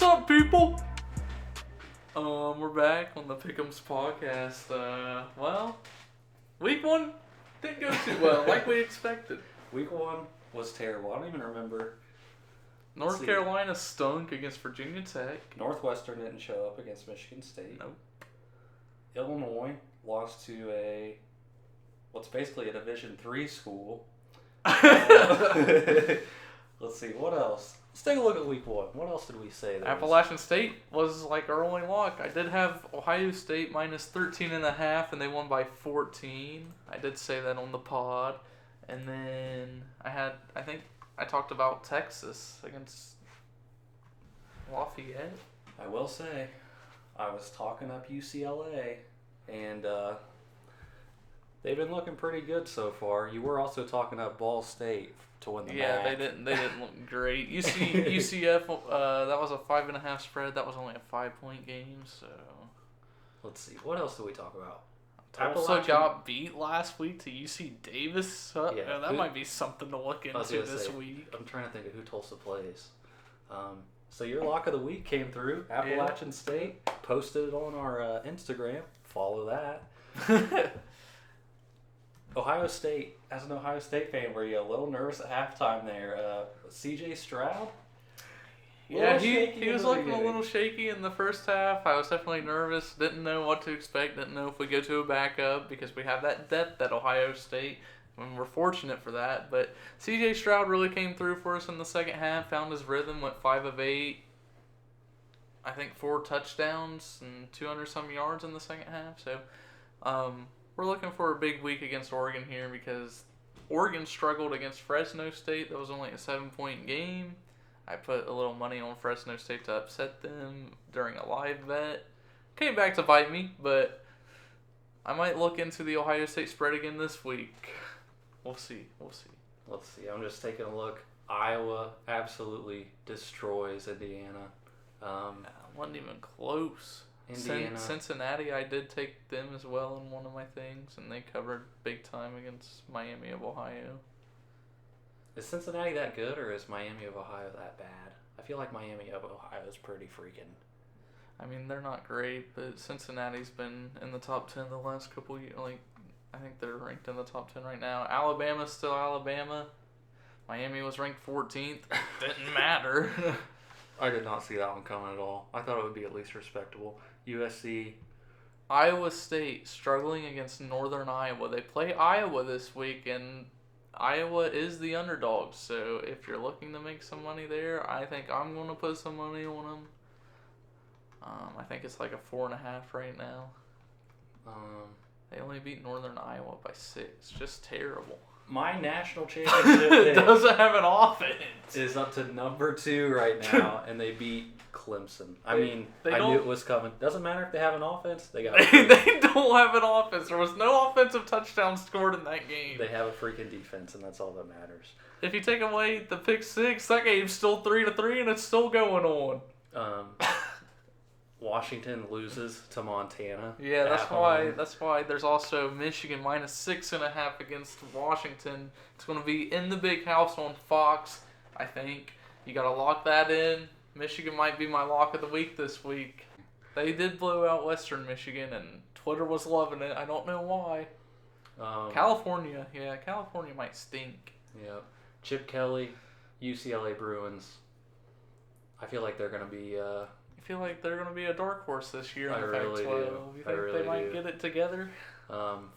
What's up, people? We're back on the Pick'ems podcast. Well, week one didn't go too well, like we expected. Week one was terrible. I don't even remember. North Carolina stunk against Virginia Tech. Northwestern didn't show up against Michigan State. Nope. Illinois lost to what's basically a Division III school. Let's see, what else? Let's take a look at week one. What else did we say? Appalachian State was like our only lock. I did have Ohio State minus 13.5, and they won by 14. I did say that on the pod. And then I think I talked about Texas against Lafayette. I will say, I was talking up UCLA, and they've been looking pretty good so far. You were also talking up Ball State to win the Yeah, MAC. they didn't look great. UCF, that was a 5.5 spread. That was only a 5-point game. So Let's see, what else did we talk about? Tulsa got beat last week to UC Davis. Yeah, that might be something to look into this week. I'm trying to think of who Tulsa plays. So your lock of the week came through. Appalachian State. Posted it on our Instagram. Follow that. Ohio State. As an Ohio State fan, were you a little nervous at halftime there? C.J. Stroud? Yeah, he was looking a little shaky in the first half. I was definitely nervous. Didn't know what to expect. Didn't know if we go to a backup because we have that depth at Ohio State. And we're fortunate for that. But C.J. Stroud really came through for us in the second half. Found his rhythm. Went 5 of 8. I think 4 touchdowns and 200-some yards in the second half. So we're looking for a big week against Oregon here because Oregon struggled against Fresno State. That was only a 7-point game. I put a little money on Fresno State to upset them during a live bet. Came back to bite me, but I might look into the Ohio State spread again this week. We'll see. Let's see. I'm just taking a look. Iowa absolutely destroys Indiana. Wasn't even close. Indiana. Cincinnati, I did take them as well in one of my things, and they covered big time against Miami of Ohio. Is Cincinnati that good, or is Miami of Ohio that bad? I feel like Miami of Ohio is pretty freaking... I mean, they're not great, but Cincinnati's been in the top 10 the last couple years. Like, I think they're ranked in the top 10 right now. Alabama's still Alabama. Miami was ranked 14th. Didn't matter. I did not see that one coming at all. I thought it would be at least respectable. USC. Iowa State struggling against Northern Iowa. They play Iowa this week, and Iowa is the underdog. So if you're looking to make some money there, I think I'm going to put some money on them. I think it's like a 4.5 right now. They only beat Northern Iowa by 6. Just terrible. My national championship doesn't have an offense. Is up to number 2 right now, and they beat Clemson. I knew it was coming. Doesn't matter if they have an offense. They got. They don't have an offense. There was no offensive touchdown scored in that game. They have a freaking defense, and that's all that matters. If you take away the pick 6, that game's still 3-3, and it's still going on. Washington loses to Montana. Yeah, that's why there's also Michigan minus 6.5 against Washington. It's going to be in the big house on Fox, I think. You got to lock that in. Michigan might be my lock of the week this week. They did blow out Western Michigan, and Twitter was loving it. I don't know why. California might stink. Yep. Chip Kelly, UCLA Bruins. I feel like they're going to be... I feel like they're going to be a dark horse this year in the Pac-12. Do. You think they might get it together?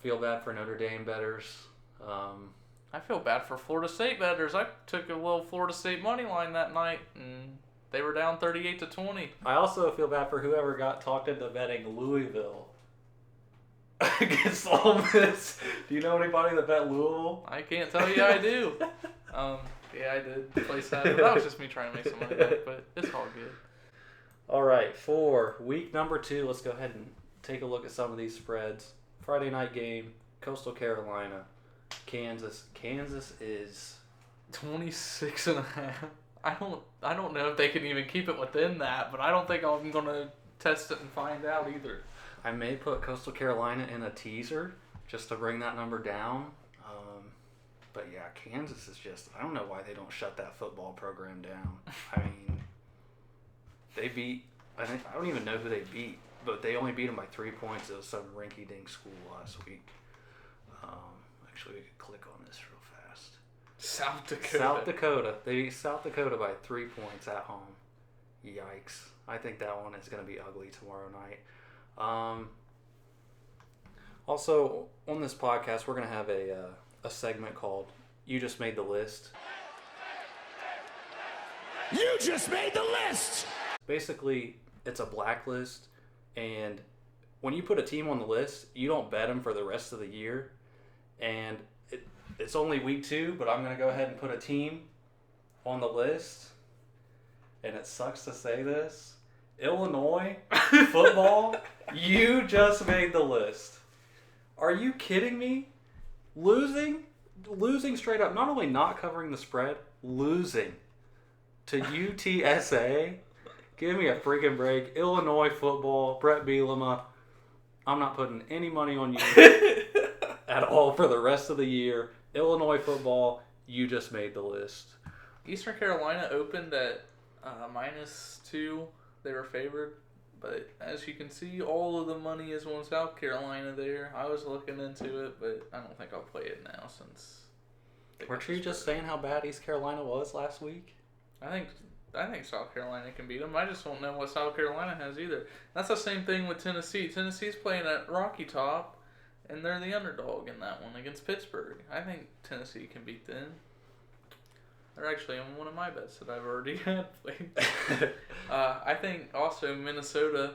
Feel bad for Notre Dame bettors. I feel bad for Florida State bettors. I took a little Florida State money line that night, and they were down 38-20. I also feel bad for whoever got talked into betting Louisville against Ole Miss. Do you know anybody that bet Louisville? I can't tell you I do. Yeah, I did place that. That was just me trying to make some money back, but it's all good. All right, for week number 2, let's go ahead and take a look at some of these spreads. Friday night game, Coastal Carolina, Kansas. Kansas is 26.5. I don't know if they can even keep it within that, but I don't think I'm gonna test it and find out either. I may put Coastal Carolina in a teaser just to bring that number down. But yeah, Kansas is just, I don't know why they don't shut that football program down. I mean, They beat, I don't even know who they beat, but they only beat them by 3 points. It was some rinky-dink school last week. Actually, we could click on this real fast. South Dakota. South Dakota. They beat South Dakota by 3 points at home. Yikes. I think that one is going to be ugly tomorrow night. Also, on this podcast, we're going to have a segment called You Just Made the List. You just made the list! Basically, it's a blacklist, and when you put a team on the list, you don't bet them for the rest of the year. And it's only week 2, but I'm going to go ahead and put a team on the list. And it sucks to say this. Illinois football, you just made the list. Are you kidding me? Losing straight up. Not only not covering the spread, losing to UTSA. Give me a freaking break. Illinois football, Brett Bielema. I'm not putting any money on you at all for the rest of the year. Illinois football, you just made the list. Eastern Carolina opened at -2. They were favored. But as you can see, all of the money is on South Carolina there. I was looking into it, but I don't think I'll play it now since... Weren't you just saying how bad East Carolina was last week? I think South Carolina can beat them. I just don't know what South Carolina has either. That's the same thing with Tennessee. Tennessee's playing at Rocky Top, and they're the underdog in that one against Pittsburgh. I think Tennessee can beat them. They're actually on one of my bets that I've already had played. I think also Minnesota,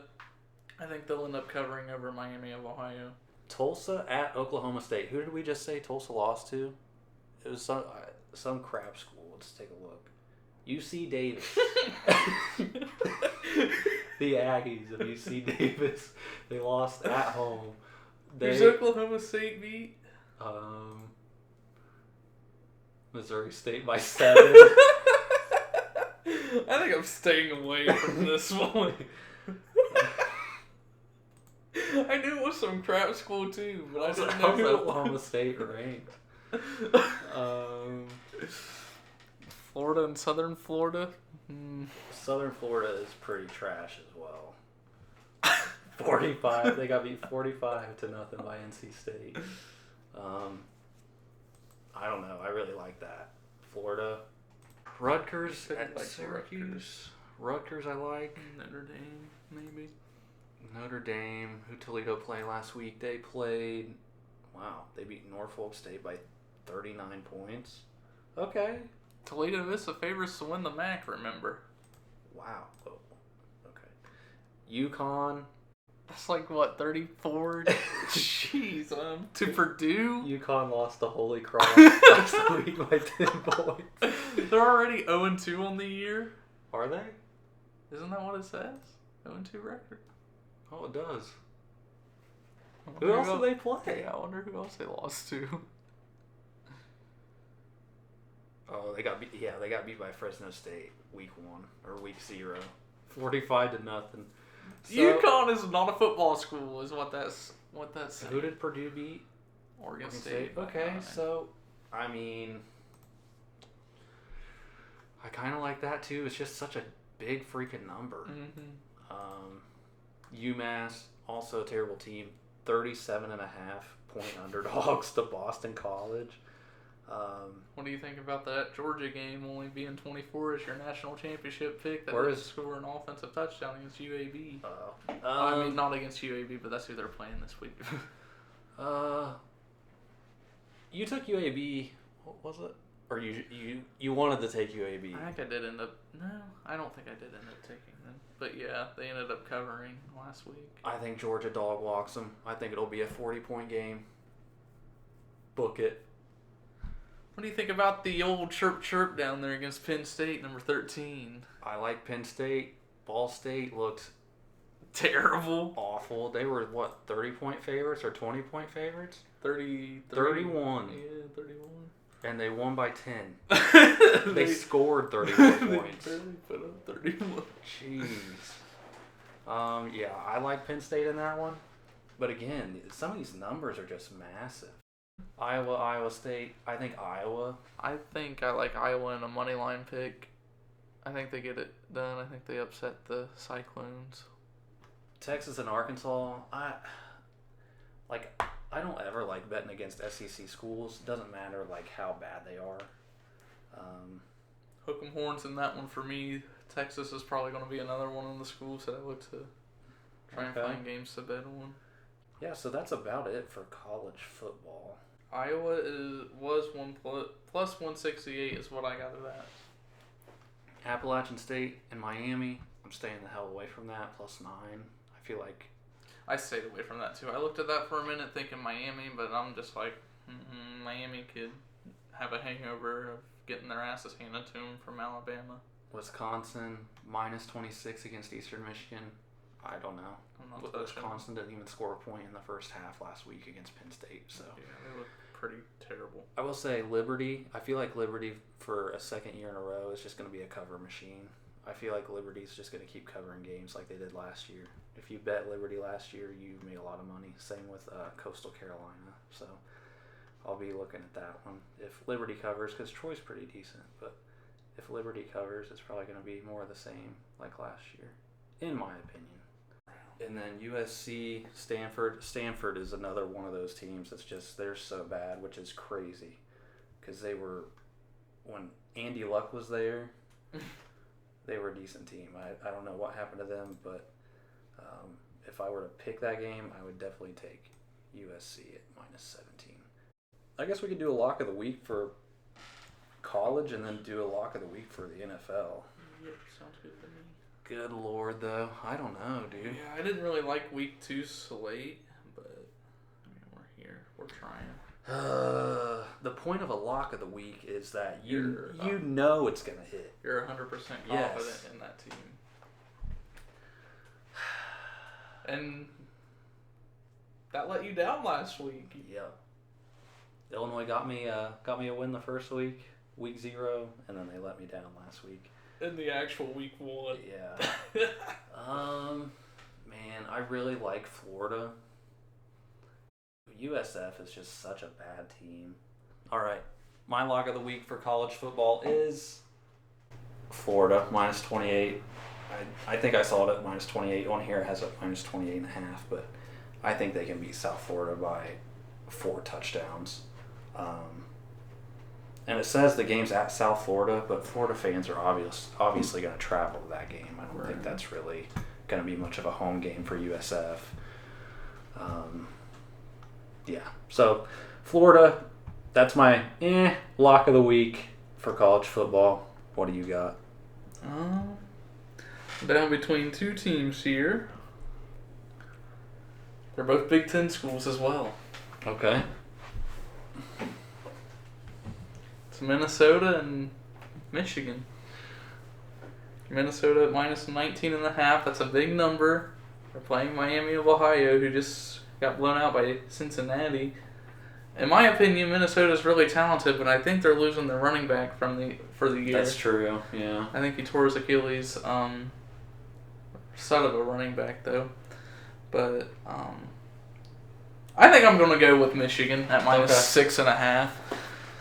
I think they'll end up covering over Miami of Ohio. Tulsa at Oklahoma State. Who did we just say Tulsa lost to? It was some crap school. Let's take a look. UC Davis. The Aggies of UC Davis. They lost at home. Who's Oklahoma State beat? Missouri State by 7. I think I'm staying away from this one. I knew it was some crap school too, but I didn't know who Oklahoma State ranked. Florida and Southern Florida. Southern Florida is pretty trash as well. 45. They got beat 45-0 by NC State. I don't know. I really like that. Florida. Rutgers at like Syracuse. Rutgers I like. Notre Dame, maybe. Notre Dame, who Toledo played last week. They played... Wow. They beat Norfolk State by 39 points. Okay. Toledo is the favorites to win the MAC, remember. Wow. Oh, okay. UConn. That's like, what, 34? Jeez, to Purdue? UConn lost to Holy Cross last week by 10 points. They're already 0-2 on the year. Are they? Isn't that what it says? 0-2 record. Oh, it does. Who else do they play? Yeah, I wonder who else they lost to. Oh, they got beat. Yeah, they got beat by Fresno State week 1 or week 0, 45-0. So, UConn is not a football school, is what that's saying. Who did Purdue beat? Oregon State. Okay, so I mean, I kind of like that too. It's just such a big freaking number. UMass, also a terrible team, 37.5 point underdogs to Boston College. What do you think about that Georgia game only being 24 as your national championship pick? That Where is score an offensive touchdown against UAB. I mean, not against UAB, but that's who they're playing this week. You took UAB. What was it? Or you wanted to take UAB? I think I did end up. No, I don't think I did end up taking them. But yeah, they ended up covering last week. I think Georgia dog walks them. I think it'll be a 40-point game. Book it. What do you think about the old chirp down there against Penn State, number 13? I like Penn State. Ball State looked terrible. Awful. They were, what, 30-point favorites or 20-point favorites? 31. Yeah, 31. And they won by 10. They scored 31 points. They put up 31. Jeez. Yeah, I like Penn State in that one. But again, some of these numbers are just massive. Iowa State. I think Iowa. I think I like Iowa in a money line pick. I think they get it done. I think they upset the Cyclones. Texas and Arkansas, I don't ever like betting against SEC schools. It doesn't matter like how bad they are. Hook 'em horns in that one for me. Texas is probably going to be another one of the schools that I look to try and find games to bet on. Yeah, so that's about it for college football. Iowa was plus 168 is what I got of that. Appalachian State and Miami, I'm staying the hell away from that, +9. I feel like... I stayed away from that too. I looked at that for a minute thinking Miami, but I'm just like, Miami could have a hangover of getting their asses handed to them from Alabama. Wisconsin, -26 against Eastern Michigan. I don't know. Wisconsin didn't even score a point in the first half last week against Penn State. So yeah, they look pretty terrible. I will say Liberty. I feel like Liberty for a second year in a row is just going to be a cover machine. I feel like Liberty's just going to keep covering games like they did last year. If you bet Liberty last year, you made a lot of money. Same with Coastal Carolina. So I'll be looking at that one. If Liberty covers, because Troy's pretty decent, but if Liberty covers, it's probably going to be more of the same like last year, in my opinion. And then USC, Stanford. Stanford is another one of those teams that's just, they're so bad, which is crazy. Because they were, when Andy Luck was there, they were a decent team. I don't know what happened to them, but if I were to pick that game, I would definitely take USC at -17. I guess we could do a lock of the week for college and then do a lock of the week for the NFL. Yep, sounds good to me. Good Lord, though. I don't know, dude. Yeah, I didn't really like week 2 slate, but I mean, we're here. We're trying. The point of a lock of the week is that you know it's going to hit. You're 100% confident in that team. And that let you down last week. Yep. Illinois got me a win the first week 0, and then they let me down last week. In the actual week 1. Yeah. Man, I really like Florida. USF is just such a bad team. All right, my lock of the week for college football is Florida, -28. I think I saw it at -28. On here it has it -28.5, but I think they can beat South Florida by 4 touchdowns. And it says the game's at South Florida, but Florida fans are obviously going to travel to that game. I don't think that's really going to be much of a home game for USF. Yeah, so Florida, that's my lock of the week for college football. What do you got? Down between 2 teams here. They're both Big Ten schools as well. Okay. It's Minnesota and Michigan. Minnesota at -19.5. That's a big number. They're playing Miami of Ohio, who just got blown out by Cincinnati. In my opinion, Minnesota's really talented, but I think they're losing their running back for the year. That's true, yeah. I think he tore his Achilles. Son of a running back, though. But I think I'm going to go with Michigan at -6.5.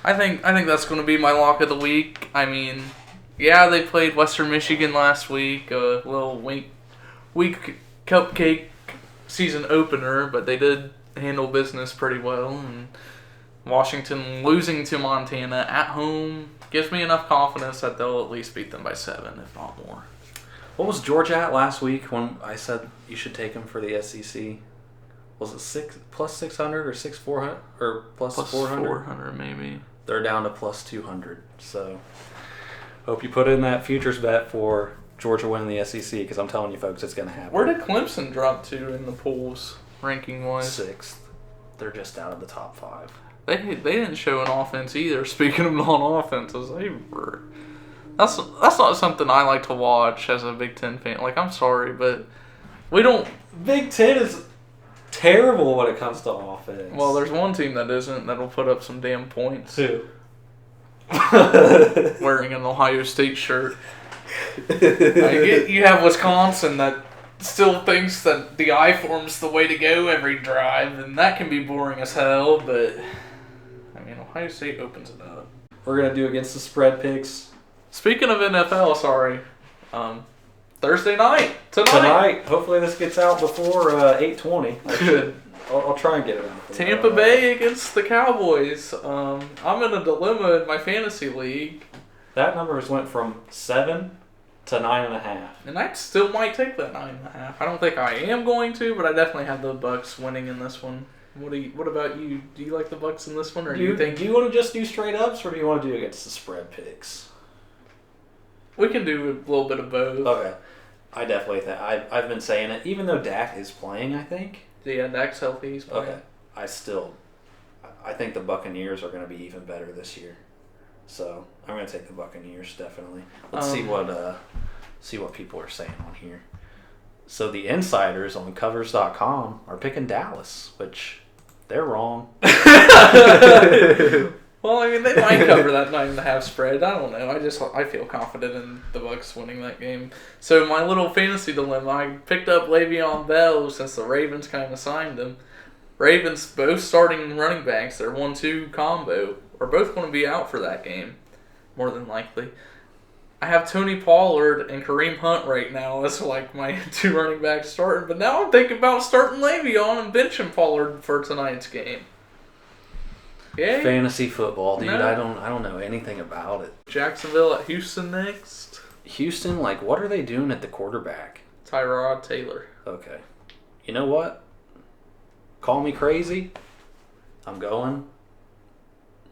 I think that's going to be my lock of the week. I mean, yeah, they played Western Michigan last week, a little week cupcake season opener, but they did handle business pretty well. And Washington losing to Montana at home gives me enough confidence that they'll at least beat them by 7, if not more. What was Georgia at last week when I said you should take them for the SEC? Was it +600 or 6,400 or +400? 400 maybe. They're down to +200. So hope you put in that futures bet for Georgia winning the SEC, because I'm telling you folks, it's going to happen. Where did Clemson drop to in the polls ranking wise? 6th. They're just out of the top 5. They didn't show an offense either. Speaking of non-offenses, that's not something I like to watch as a Big Ten fan. Like, I'm sorry, but we don't. Big Ten is terrible when it comes to offense. Well, there's one team that isn't, that'll put up some damn points. Who? Wearing an Ohio State shirt. You have Wisconsin that still thinks that the I-form's the way to go every drive, and that can be boring as hell, but I mean, Ohio State opens it up. We're going to do against the spread picks. Speaking of NFL, sorry. Thursday night. Tonight. Hopefully this gets out before 8:20. Good. I'll try and get it out. Tampa Bay against the Cowboys. I'm in a dilemma in my fantasy league. That numbers went from 7 to 9.5. And I still might take that 9.5. I don't think I am going to, but I definitely have the Bucks winning in this one. What about you? Do you like the Bucks in this one, or do you think? Do you want to just do straight ups, or do you want to do against the spread picks? We can do a little bit of both. Okay, I definitely think I've been saying it. Even though Dak is playing, I think. Yeah, Dak's healthy. He's playing. Okay, I think the Buccaneers are going to be even better this year. So I'm going to take the Buccaneers definitely. Let's see what people are saying on here. So the insiders on Covers.com are picking Dallas, which they're wrong. Well, I mean, they might cover that 9.5 spread. I don't know. I feel confident in the Bucks winning that game. So my little fantasy dilemma, I picked up Le'Veon Bell since the Ravens kind of signed him. Ravens both starting running backs, their 1-2 combo, are both going to be out for that game, more than likely. I have Tony Pollard and Kareem Hunt right now as like my 2 running backs starting, but now I'm thinking about starting Le'Veon and benching Pollard for tonight's game. Yeah. Fantasy football, dude. No. I don't know anything about it. Jacksonville at Houston next. Houston, like, what are they doing at the quarterback? Tyrod Taylor. Okay. You know what? Call me crazy. I'm going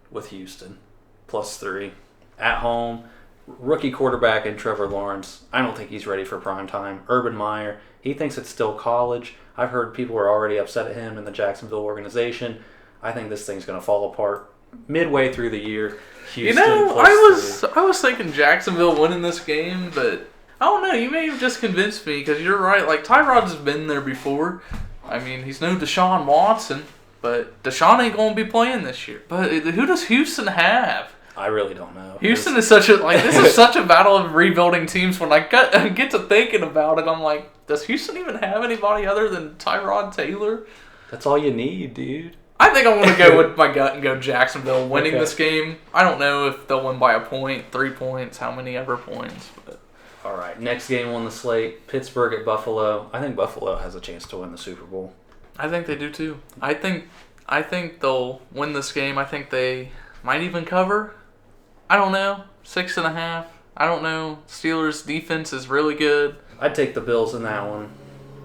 with Houston. +3. At home. Rookie quarterback in Trevor Lawrence. I don't think he's ready for prime time. Urban Meyer. He thinks it's still college. I've heard people are already upset at him in the Jacksonville organization. I think this thing's going to fall apart midway through the year. Houston, I was thinking Jacksonville winning this game, but I don't know. You may have just convinced me because you're right. Like, Tyrod's been there before. I mean, he's no Deshaun Watson, but Deshaun ain't going to be playing this year. But who does Houston have? I really don't know. Houston is such a this is such a battle of rebuilding teams. When I get to thinking about it, I'm like, does Houston even have anybody other than Tyrod Taylor? That's all you need, dude. I think I want to go with my gut and go Jacksonville winning this game. I don't know if they'll win by a point, 3 points, how many ever points. But. All right, next game on the slate, Pittsburgh at Buffalo. I think Buffalo has a chance to win the Super Bowl. I think they do too. I think they'll win this game. I think they might even cover. I don't know. 6.5. I don't know. Steelers' defense is really good. I'd take the Bills in that one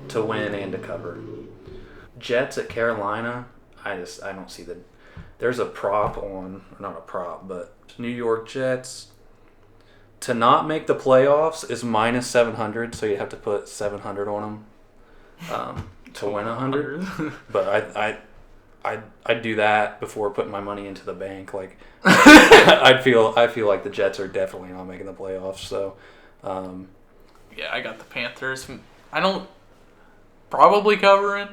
to win and to cover. Jets at Carolina. I don't see there's a prop on, not a prop, but New York Jets to not make the playoffs is -700, so you have to put 700 on them to win 100. But I'd do that before putting my money into the bank. Like I feel like the Jets are definitely not making the playoffs. So yeah, I got the Panthers. I don't probably covering.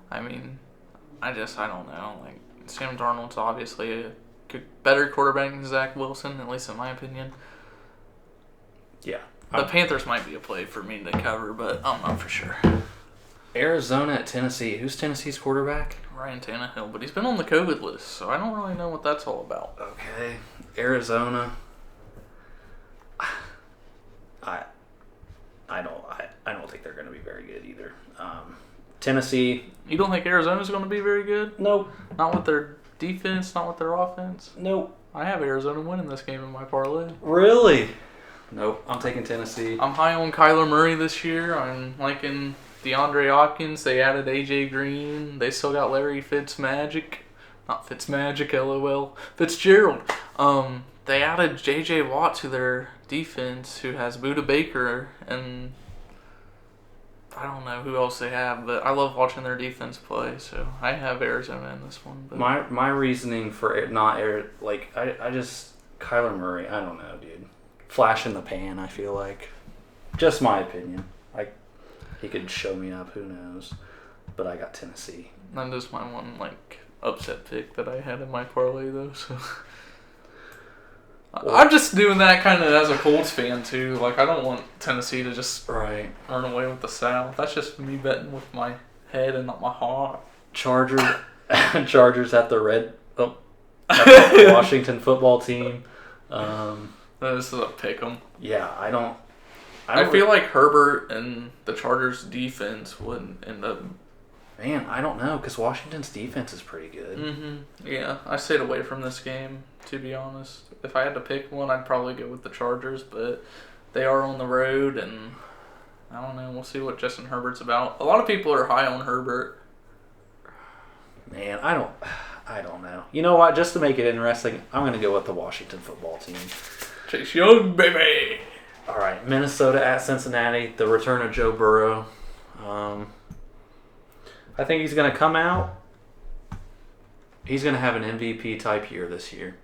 I mean. I don't know. Like, Sam Darnold's obviously a better quarterback than Zach Wilson, at least in my opinion. Yeah. The Panthers might be a play for me to cover, but I'm not for sure. Arizona at Tennessee. Who's Tennessee's quarterback? Ryan Tannehill, but he's been on the COVID list, so I don't really know what that's all about. Okay. Arizona. I don't think they're going to be very good either. Tennessee. You don't think Arizona's going to be very good? Nope. Not with their defense, not with their offense? Nope. I have Arizona winning this game in my parlay. Really? Nope. I'm taking Tennessee. I'm high on Kyler Murray this year. I'm liking DeAndre Hopkins. They added AJ Green. They still got Larry Fitzmagic. Not Fitzmagic, LOL. Fitzgerald. They added J.J. Watt to their defense, who has Budda Baker, and I don't know who else they have, but I love watching their defense play, so I have Arizona in this one. But. My reasoning for it not I just Kyler Murray, I don't know, dude. Flash in the pan, I feel like. Just my opinion. He could show me up, who knows. But I got Tennessee. That is my one upset pick that I had in my parlay though, so well, I'm just doing that kind of as a Colts fan too. Like, I don't want Tennessee to just run away with the South. That's just me betting with my head and not my heart. Chargers at the Washington football team. This is a pick 'em. Yeah, I don't I feel like Herbert and the Chargers defense would end up. Man, I don't know, because Washington's defense is pretty good. Yeah, I stayed away from this game, to be honest. If I had to pick one, I'd probably go with the Chargers, but they are on the road, and I don't know. We'll see what Justin Herbert's about. A lot of people are high on Herbert. Man, I don't know. You know what? Just to make it interesting, I'm going to go with the Washington football team. Chase Young, baby! All right, Minnesota at Cincinnati, the return of Joe Burrow. I think he's going to come out. He's going to have an MVP type year this year.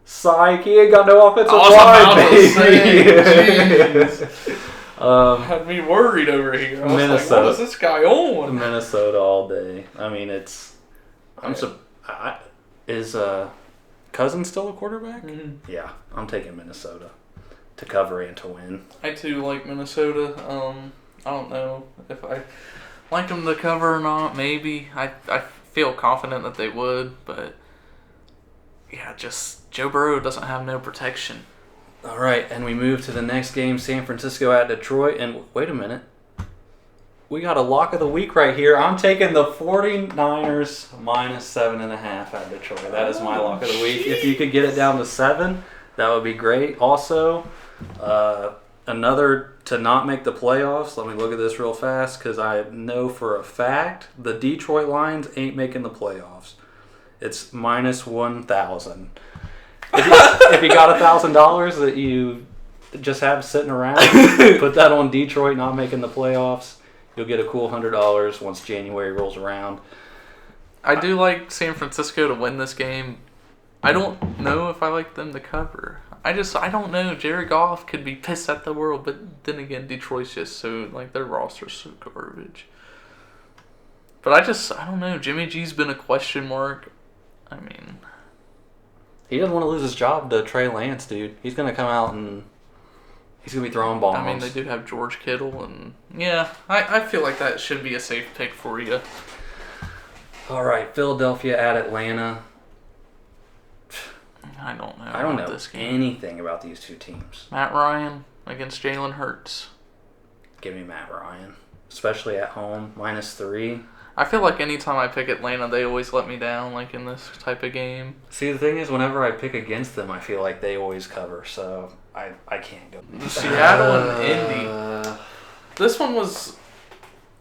Psych, he ain't got no offensive line. Had me worried over here. I was Minnesota. like, what is this guy on? Minnesota all day. I mean, it's. Is Cousins still a quarterback? Mm-hmm. Yeah, I'm taking Minnesota to cover and to win. I too like Minnesota. I don't know if I like them to cover or not. Maybe I feel confident that they would, but yeah, just Joe Burrow doesn't have no protection. All right, and we move to the next game, San Francisco at Detroit. And wait a minute. We got a lock of the week right here. I'm taking the 49ers minus 7.5 at Detroit. That is my lock of the week. If you could get it down to 7, that would be great. Also, another to not make the playoffs. Let me look at this real fast because I know for a fact the Detroit Lions ain't making the playoffs. It's minus 1,000. If you got $1,000 that you just have sitting around, put that on Detroit not making the playoffs. You'll get a cool $100 once January rolls around. I do like San Francisco to win this game. I don't know if I like them to cover. I don't know. Jared Goff could be pissed at the world, but then again, Detroit's just so, like, their roster's so garbage. But I don't know. Jimmy G's been a question mark. I mean, he doesn't want to lose his job to Trey Lance, dude. He's going to come out and he's going to be throwing bombs. I mean, they do have George Kittle, and yeah, I feel like that should be a safe pick for you. All right, Philadelphia at Atlanta. I don't know. I don't know this game. anything about these two teams. Matt Ryan against Jalen Hurts. Give me Matt Ryan, especially at home, minus 3. I feel like anytime I pick Atlanta, they always let me down, like in this type of game. See, the thing is, whenever I pick against them, I feel like they always cover, so I can't go. Seattle and Indy. This one was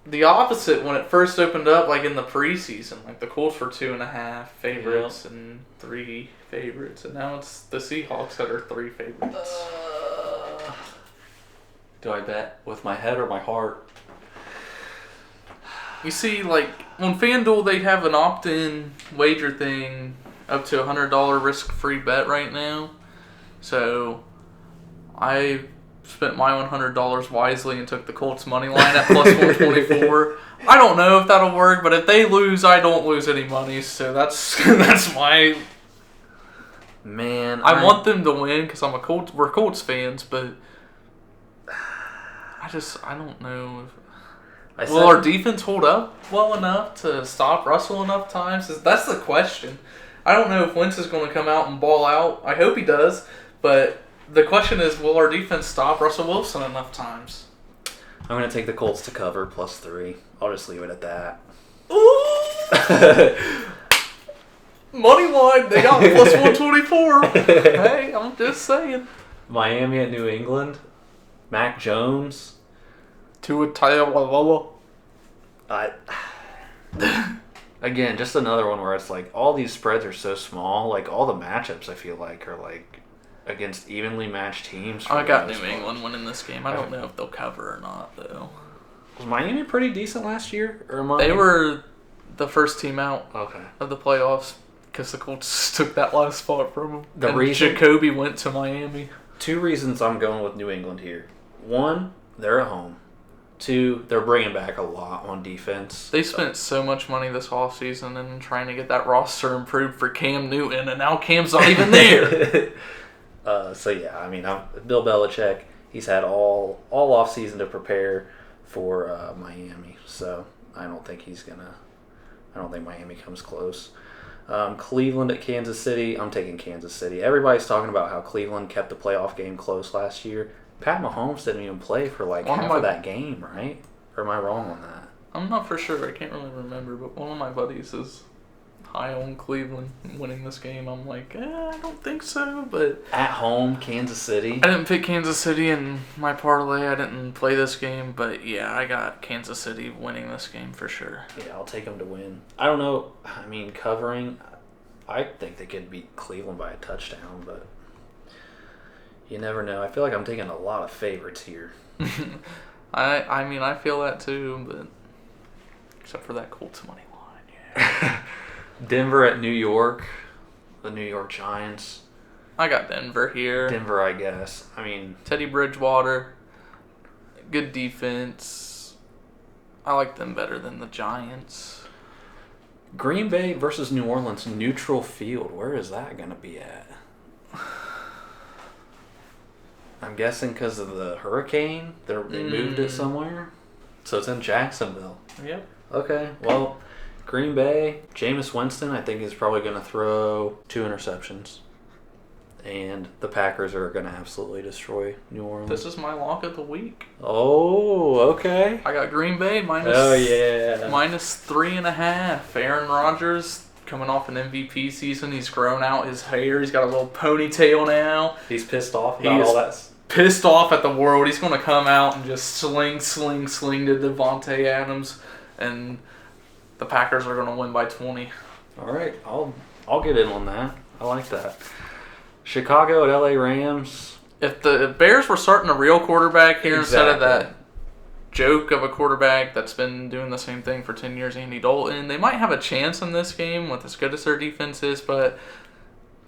the opposite when it first opened up, like in the preseason. Like the Colts were 2.5 favorites and 3 favorites, and now it's the Seahawks that are 3 favorites. Do I bet with my head or my heart? You see, like, on FanDuel, they have an opt-in wager thing up to $100 risk-free bet right now. So, I spent my $100 wisely and took the Colts money line at plus 124. I don't know if that'll work, but if they lose, I don't lose any money. So, that's my... Man, I want them to win because we're Colts fans, but I don't know if... Will our defense hold up well enough to stop Russell enough times? That's the question. I don't know if Wentz is going to come out and ball out. I hope he does. But the question is, will our defense stop Russell Wilson enough times? I'm going to take the Colts to cover plus 3. I'll just leave it at that. Ooh! Money line, they got plus 124. Hey, I'm just saying. Miami at New England. Mac Jones. Again, just another one where it's like all these spreads are so small. Like all the matchups, I feel like are like against evenly matched teams. I got New England winning this game. I don't know if they'll cover or not, though. Was Miami pretty decent last year? They were the first team out of the playoffs because the Colts took that last spot from them. Jacoby went to Miami. 2 reasons I'm going with New England here. 1, they're at home. 2, they're bringing back a lot on defense. They spent so much money this offseason and trying to get that roster improved for Cam Newton, and now Cam's not even there. So, yeah, I mean, Bill Belichick, he's had all offseason to prepare for Miami. So, I don't think Miami comes close. Cleveland at Kansas City. I'm taking Kansas City. Everybody's talking about how Cleveland kept the playoff game close last year. Pat Mahomes didn't even play for like half of that game, right? Or am I wrong on that? I'm not for sure. I can't really remember, but one of my buddies is high on Cleveland winning this game. I'm like, I don't think so, but... At home, Kansas City. I didn't pick Kansas City in my parlay. I didn't play this game, but yeah, I got Kansas City winning this game for sure. Yeah, I'll take them to win. I don't know. I mean, covering, I think they could beat Cleveland by a touchdown, but you never know. I feel like I'm taking a lot of favorites here. I mean, I feel that too, but except for that Colts money line, yeah. Denver at New York, the New York Giants. I got Denver here. Denver, I guess. I mean, Teddy Bridgewater, good defense. I like them better than the Giants. Green Bay versus New Orleans, neutral field. Where is that going to be at? I'm guessing because of the hurricane. They moved it somewhere. So it's in Jacksonville. Yep. Okay, well, Green Bay, Jameis Winston, I think is probably going to throw 2 interceptions. And the Packers are going to absolutely destroy New Orleans. This is my lock of the week. Oh, okay. I got Green Bay minus... Oh, yeah. minus 3.5. Aaron Rodgers coming off an MVP season. He's grown out his hair. He's got a little ponytail now. He's pissed off about all that. Pissed off at the world. He's going to come out and just sling to Devontae Adams, and the Packers are going to win by 20. All right, I'll get in on that. I like that. Chicago at LA Rams. If the Bears were starting a real quarterback here instead of that joke of a quarterback that's been doing the same thing for 10 years, Andy Dalton, they might have a chance in this game with as good as their defense is, but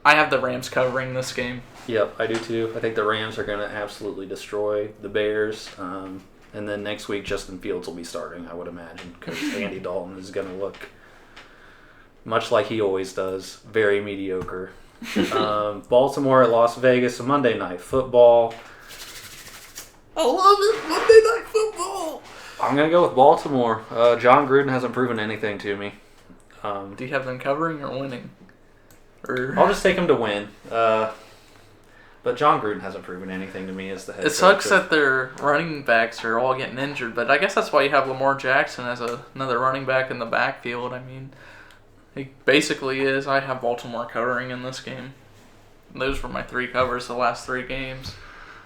I have the Rams covering this game. Yep, I do too. I think the Rams are going to absolutely destroy the Bears. And then next week, Justin Fields will be starting, I would imagine, because Andy Dalton is going to look much like he always does, very mediocre. Baltimore at Las Vegas, Monday Night Football. I love it, Monday Night Football. I'm going to go with Baltimore. John Gruden hasn't proven anything to me. Do you have them covering or winning? I'll just take them to win. But John Gruden hasn't proven anything to me as the head coach. It sucks that their running backs are all getting injured, but I guess that's why you have Lamar Jackson as another running back in the backfield. I mean, he basically is. I have Baltimore covering in this game. Those were my 3 covers the last 3 games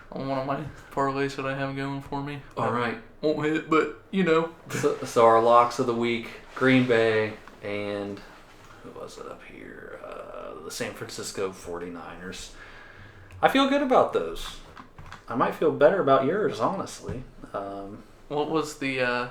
on one of my parlays that I have going for me. All right. Won't hit, but you know. So our locks of the week, Green Bay and who was it up here? The San Francisco 49ers. I feel good about those. I might feel better about yours, honestly. What was the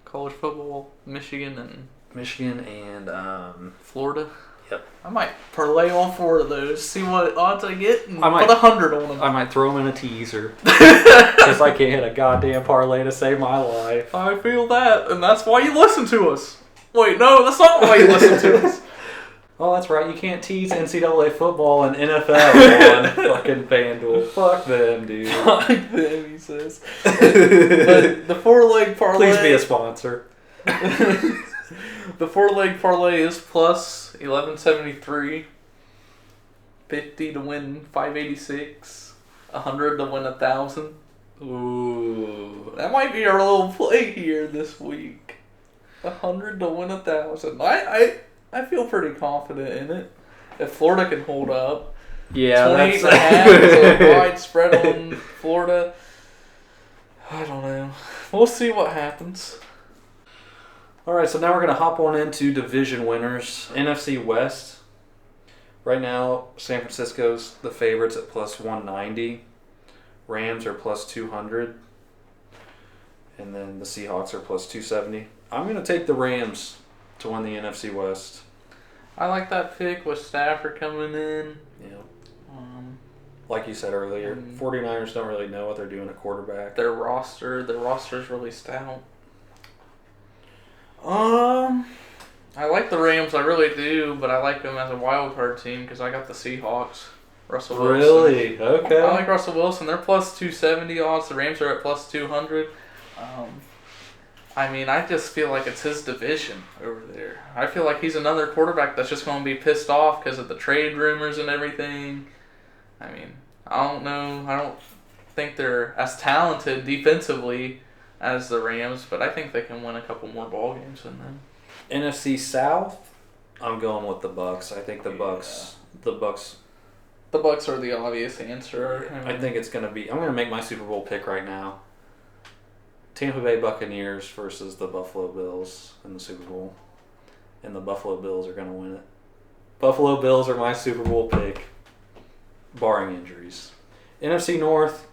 college football? Michigan and Florida? Yep. I might parlay all 4 of those, see what odds I get, and put 100 on them. I might throw them in a teaser. Because I can't hit a goddamn parlay to save my life. I feel that, and that's why you listen to us. Wait, no, that's not why you listen to us. Oh, that's right. You can't tease NCAA football and NFL on fucking FanDuel. Fuck them, dude. Fuck them, he says. But the 4-leg parlay... Please be a sponsor. The 4-leg parlay is plus 1173. 50 to win 586. 100 to win 1,000. Ooh. That might be our little play here this week. 100 to win 1,000. I feel pretty confident in it. If Florida can hold up. Yeah, 28.5 is a wide spread on Florida. I don't know. We'll see what happens. Alright, so now we're going to hop on into division winners. NFC West. Right now, San Francisco's the favorites at plus 190. Rams are plus 200. And then the Seahawks are plus 270. I'm going to take the Rams to win the NFC West. I like that pick with Stafford coming in. Yeah. Like you said earlier, 49ers don't really know what they're doing at quarterback. Their roster's really stout. I like the Rams, I really do, but I like them as a wild card team because I got the Seahawks. Russell Wilson. Really? Okay. I like Russell Wilson. They're plus 270 odds. The Rams are at plus 200. I mean, I just feel like it's his division over there. I feel like he's another quarterback that's just going to be pissed off because of the trade rumors and everything. I mean, I don't know. I don't think they're as talented defensively as the Rams, but I think they can win a couple more ball games than them. NFC South, I'm going with the Bucks. I think the Bucks. The Bucks are the obvious answer. I think it's gonna be. I'm gonna make my Super Bowl pick right now. Tampa Bay Buccaneers versus the Buffalo Bills in the Super Bowl, and the Buffalo Bills are gonna win it. Buffalo Bills are my Super Bowl pick, barring injuries. NFC North,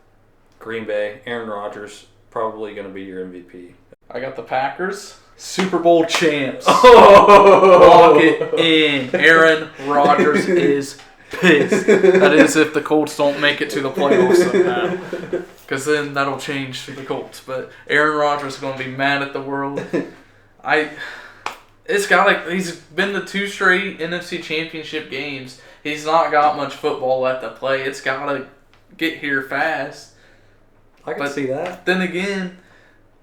Green Bay, Aaron Rodgers probably gonna be your MVP. I got the Packers. Super Bowl champs. Oh! Lock it in. Aaron Rodgers is pissed. That is if the Colts don't make it to the playoffs somehow. Because then that'll change the Colts. But Aaron Rodgers is going to be mad at the world. He's been to 2 straight NFC Championship games. He's not got much football left to play. It's got to get here fast. I can see that. Then again,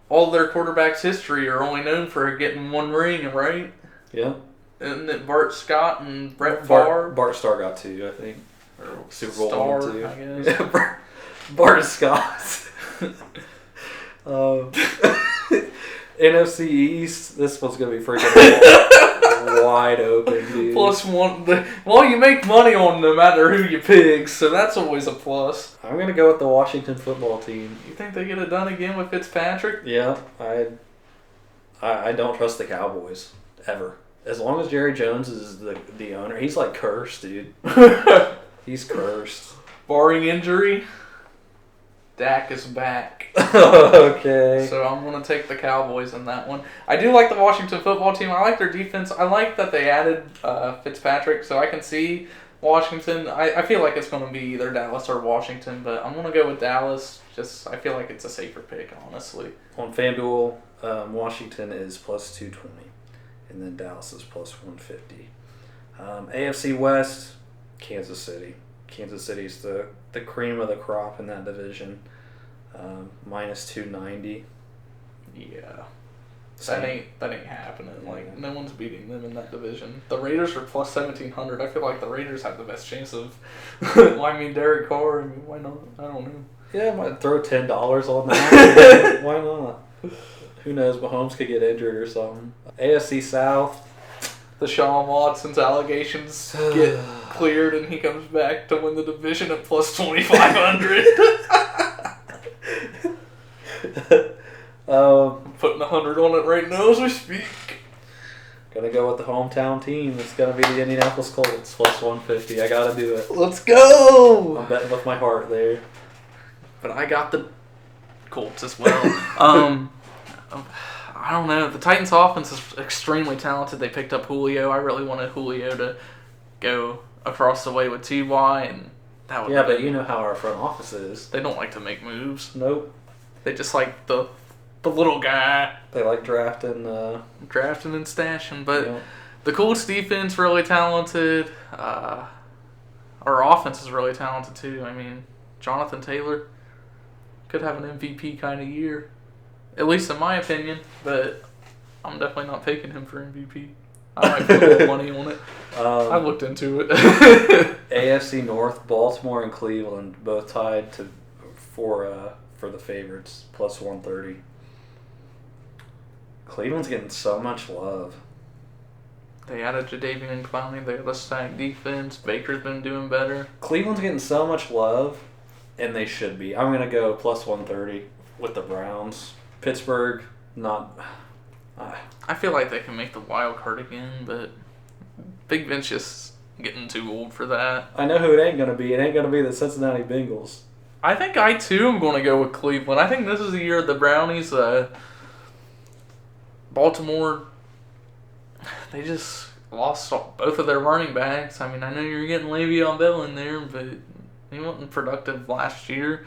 all their quarterbacks' history are only known for getting 1 ring, right? Yeah. Isn't it Bart Scott and Brett Favre? Bart Starr got 2, I think. Or Super Bowl Star, 1 and 2. I guess. Yeah, Bart Scott. NFC East, this one's going to be freaking wide open, dude. +1. Well, you make money on no matter who you pick, so that's always a plus. I'm going to go with the Washington football team. You think they get it done again with Fitzpatrick? Yeah, I don't trust the Cowboys, ever. As long as Jerry Jones is the owner, he's like cursed, dude. He's cursed. Barring injury, Dak is back. Okay. So I'm going to take the Cowboys in that one. I do like the Washington football team. I like their defense. I like that they added Fitzpatrick, so I can see Washington. I feel like it's going to be either Dallas or Washington, but I'm going to go with Dallas. I feel like it's a safer pick, honestly. On FanDuel, Washington is +220, and then Dallas is +150. AFC West, Kansas City. Kansas City's the cream of the crop in that division. -290. Yeah. That ain't happening. Like, no one's beating them in that division. The Raiders are +1,700. I feel like the Raiders have the best chance of. I mean, Derek Carr. I mean, why not? I don't know. Yeah, I might throw $10 on that. Why not? Who knows? Mahomes could get injured or something. AFC South. Deshaun Watson's allegations get cleared and he comes back to win the division at +2,500. Putting 100 on it right now as we speak. Gonna go with the hometown team. It's gonna be the Indianapolis Colts +150. I gotta do it. Let's go! I'm betting with my heart there. But I got the Colts as well. I don't know. The Titans' offense is extremely talented. They picked up Julio. I really wanted Julio to go across the way with T.Y. and that would. Yeah, but you know how our front office is. They don't like to make moves. Nope. They just like the little guy. They like drafting and stashing. But the Colts' defense really talented. Our offense is really talented too. I mean, Jonathan Taylor could have an MVP kind of year. At least in my opinion, but I'm definitely not picking him for MVP. I might put a little money on it. I looked into it. AFC North, Baltimore and Cleveland both tied for the favorites, +130. Cleveland's getting so much love. They added Jadeveon Clowney. They got a stacked defense. Baker's been doing better. Cleveland's getting so much love, and they should be. I'm going to go +130 with the Browns. Pittsburgh, not. I feel like they can make the wild card again, but Big Ben's just getting too old for that. I know who it ain't going to be. It ain't going to be the Cincinnati Bengals. I think I, too, am going to go with Cleveland. I think this is the year of the Brownies. Baltimore, they just lost both of their running backs. I mean, I know you're getting Le'Veon Bell in there, but he wasn't productive last year.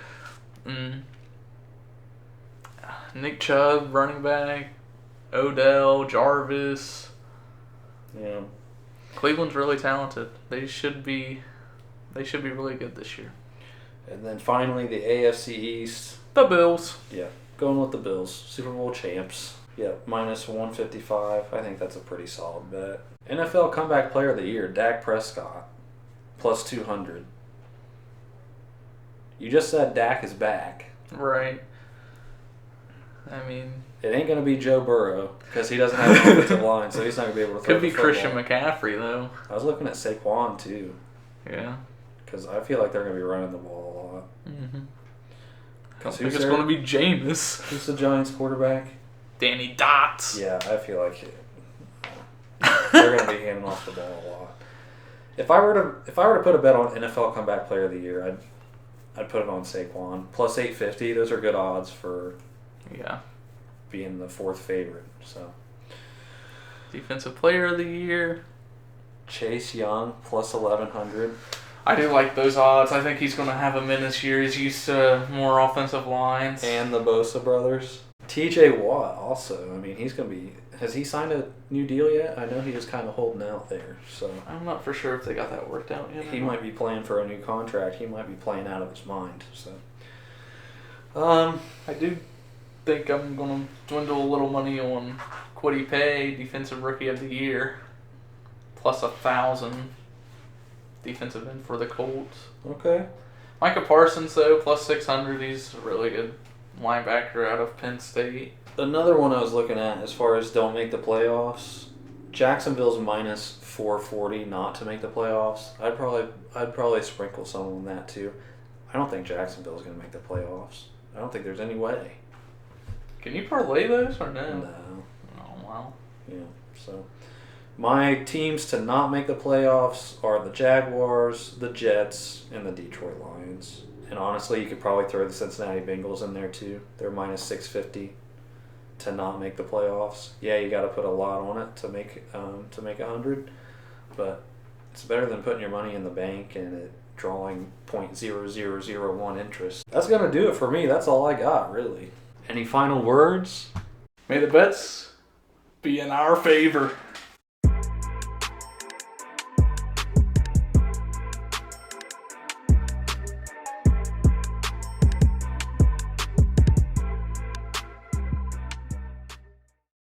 Nick Chubb, running back. Odell, Jarvis. Yeah. Cleveland's really talented. They should be really good this year. And then finally the AFC East. The Bills. Yeah. Going with the Bills. Super Bowl champs. Yeah, minus 155. I think that's a pretty solid bet. NFL Comeback Player of the Year, Dak Prescott, plus 200. You just said Dak is back. Right. I mean, it ain't going to be Joe Burrow because he doesn't have an offensive line, so he's not going to be able to throw could be the football. Christian McCaffrey, though. I was looking at Saquon, too. Yeah. Because I feel like they're going to be running the ball a lot. Mm-hmm. I think it's going to be Jameis. Who's the Giants quarterback? Danny Dots. Yeah, I feel like they're going to be handing off the ball a lot. If I were to put a bet on NFL Comeback Player of the Year, I'd put it on Saquon. Plus 850. Those are good odds for being the fourth favorite. So Defensive Player of the Year, Chase Young, plus 1100. I do like those odds. I think he's going to have him in this year. He's used to more offensive lines. And the Bosa brothers. TJ Watt also. I mean, he's going to be... Has he signed a new deal yet? I know he was kind of holding out there. So I'm not for sure if they got that worked out yet. He might be playing for a new contract. He might be playing out of his mind. So, I do think I'm going to dwindle a little money on Kwity Paye, Defensive Rookie of the Year, plus 1,000 defensive end for the Colts. Okay. Micah Parsons, though, plus 600. He's a really good linebacker out of Penn State. Another one I was looking at as far as don't make the playoffs, Jacksonville's minus 440 not to make the playoffs. I'd probably sprinkle some on that too. I don't think Jacksonville's going to make the playoffs. I don't think there's any way. Can you parlay those or no? No. Oh, wow. Yeah, so my teams to not make the playoffs are the Jaguars, the Jets, and the Detroit Lions. And honestly, you could probably throw the Cincinnati Bengals in there too. They're minus 650 to not make the playoffs. Yeah, you got to put a lot on it to make 100, but it's better than putting your money in the bank and it drawing 0.0001 interest. That's gonna do it for me. That's all I got, really. Any final words? May the bets be in our favor.